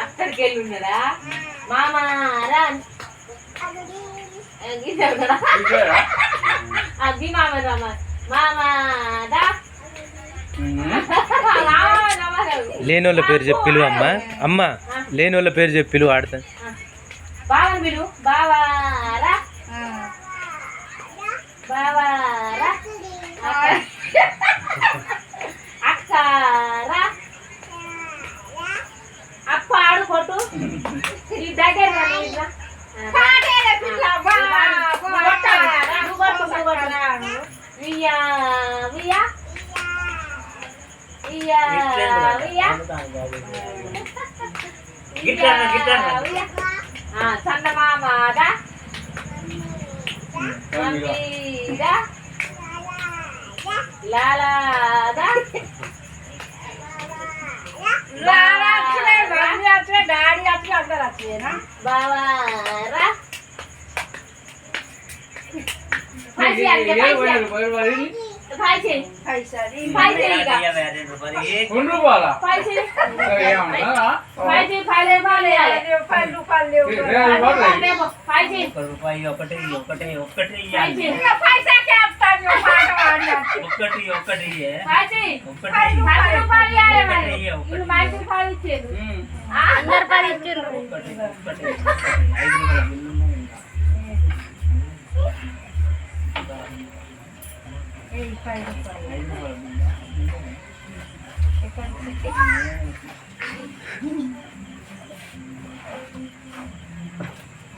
అక్కడికి వెళ్ళి ఉన్నారా మామారా అది మామ మామాదా లేనోళ్ళ పేరు చెప్పి పిలువు అమ్మ అమ్మ లేనోళ్ళ పేరు చెప్పి పిలువు ఆడతా బావని పిలువు బావారా బావారా అక్కారా అప్ప ఆడు కొట్టు ఈ దగ్గర చందమామాదా లాలాదా డాడీ అట్లా అందరు వచ్చేనా బావారా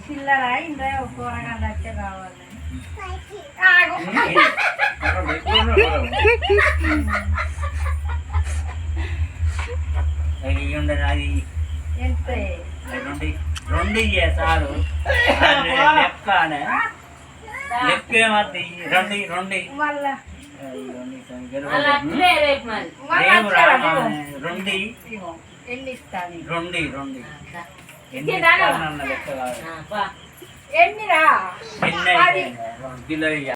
చిల్లరా ఇంద్ర కూరగాయలు వచ్చే కావాలి ఎంత రెండు సారు లెక్కేమది రెండు రెండు మళ్ళా రెండు ఎన్ని ఇస్తాను రెండు రెండు ఎన్నిరా ఎన్ని కిలో